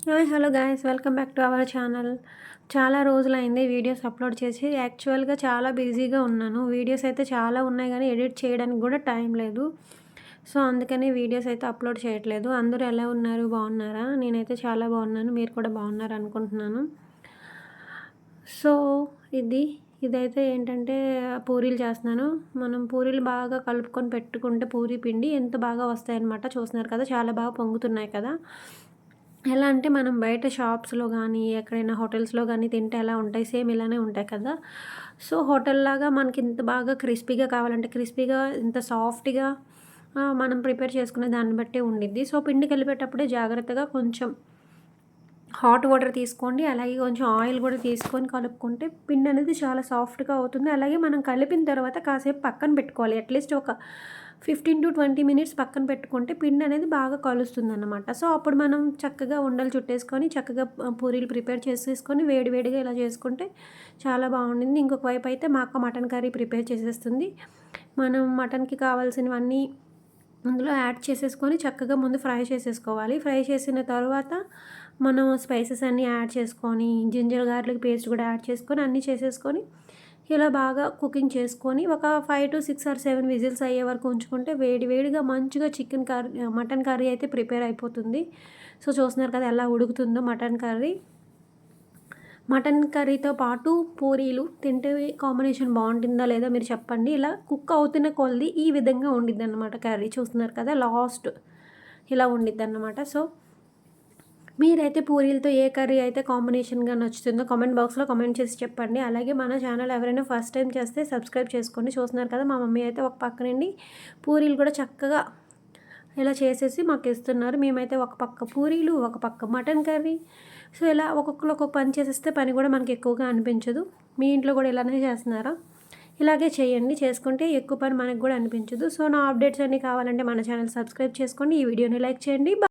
Hi hello guys, welcome back to our channel. చాలా రోజులైంది videos upload చేసి. యాక్చువల్గా చాలా బిజీగా ఉన్నాను. వీడియోస్ అయితే చాలా ఉన్నాయి కానీ ఎడిట్ చేయడానికి కూడా టైం లేదు. సో అందుకని వీడియోస్ అయితే అప్లోడ్ చేయట్లేదు. అందరూ ఎలా ఉన్నారు, బాగున్నారా? నేనైతే చాలా బాగున్నాను, మీరు కూడా బాగున్నారు అనుకుంటున్నాను. సో ఇదైతే ఏంటంటే పూరీలు చేస్తున్నాను. మనం పూరీలు బాగా కలుపుకొని పెట్టుకుంటే పూరీ పిండి ఎంత బాగా వస్తాయన్నమాట. చూస్తున్నారు కదా, చాలా బాగా పొంగుతున్నాయి కదా. ఎలా అంటే మనం బయట షాప్స్లో కానీ ఎక్కడైనా హోటల్స్లో కానీ తింటే ఎలా ఉంటాయి, సేమ్ ఇలానే ఉంటాయి కదా. సో హోటల్లాగా మనకి ఇంత బాగా క్రిస్పీగా కావాలంటే క్రిస్పీగా, ఇంత సాఫ్ట్గా మనం ప్రిపేర్ చేసుకునే దాన్ని బట్టే ఉండిద్ది. సో పిండి కలిపేటప్పుడే జాగ్రత్తగా కొంచెం హాట్ వాటర్ తీసుకోండి, అలాగే కొంచెం ఆయిల్ కూడా తీసుకొని కలుపుకుంటే పిండి అనేది చాలా సాఫ్ట్గా అవుతుంది. అలాగే మనం కలిపిన తర్వాత కాసేపు పక్కన పెట్టుకోవాలి. అట్లీస్ట్ ఒక 15-20 మినిట్స్ పక్కన పెట్టుకుంటే పిండి అనేది బాగా కలుస్తుంది అన్నమాట. సో అప్పుడు మనం చక్కగా ఉండలు చుట్టేసుకొని చక్కగా పూరీలు ప్రిపేర్ చేసేసుకొని వేడివేడిగా ఇలా చేసుకుంటే చాలా బాగుంటుంది. ఇంకొక వైపు అయితే మా అక్క మటన్ కర్రీ ప్రిపేర్ చేసేస్తుంది. మనం మటన్కి కావాల్సినవన్నీ అందులో యాడ్ చేసేసుకొని చక్కగా ముందు ఫ్రై చేసేసుకోవాలి. ఫ్రై చేసిన తర్వాత మనం స్పైసెస్ అన్నీ యాడ్ చేసుకొని జింజర్ గార్లిక్ పేస్ట్ కూడా యాడ్ చేసుకొని అన్నీ చేసేసుకొని ఇలా బాగా కుకింగ్ చేసుకొని ఒక 5 to 6 or 7 విజిల్స్ అయ్యే వరకు ఉంచుకుంటే వేడివేడిగా మంచిగా మటన్ కర్రీ అయితే ప్రిపేర్ అయిపోతుంది. సో చూస్తున్నారు కదా ఎలా ఉడుకుతుందో మటన్ కర్రీ. మటన్ కర్రీతో పాటు పూరీలు తింటే కాంబినేషన్ బాగుంటుందా లేదా మీరు చెప్పండి. ఇలా కుక్ అవుతున్న కొలది ఈ విధంగా ఉండిద్ది అన్నమాట కర్రీ. చూస్తున్నారు కదా, లాస్ట్ ఇలా ఉండిద్ది అన్నమాట. సో మీరైతే పూరీలతో ఏ కర్రీ అయితే కాంబినేషన్గా నచ్చుతుందో కామెంట్ బాక్స్లో కామెంట్ చేసి చెప్పండి. అలాగే మన ఛానల్ ఎవరైనా ఫస్ట్ టైం చేస్తే సబ్స్క్రైబ్ చేసుకోండి. చూస్తున్నారు కదా, మా మమ్మీ అయితే ఒక పక్క నుండి పూరీలు కూడా చక్కగా ఇలా చేసేసి మాకు ఇస్తున్నారు. మేమైతే ఒక పక్క పూరీలు, ఒక పక్క మటన్ కర్రీ. సో ఇలా ఒక్కొక్కరు ఒక్కొక్క పని చేసేస్తే పని కూడా మనకి ఎక్కువగా అనిపించదు. మీ ఇంట్లో కూడా ఇలానే చేస్తున్నారా? ఇలాగే చేయండి, చేసుకుంటే ఎక్కువ పని మనకు కూడా అనిపించదు. సో నా అప్డేట్స్ అన్నీ కావాలంటే మన ఛానల్ సబ్స్క్రైబ్ చేసుకోండి, ఈ వీడియోని లైక్ చేయండి.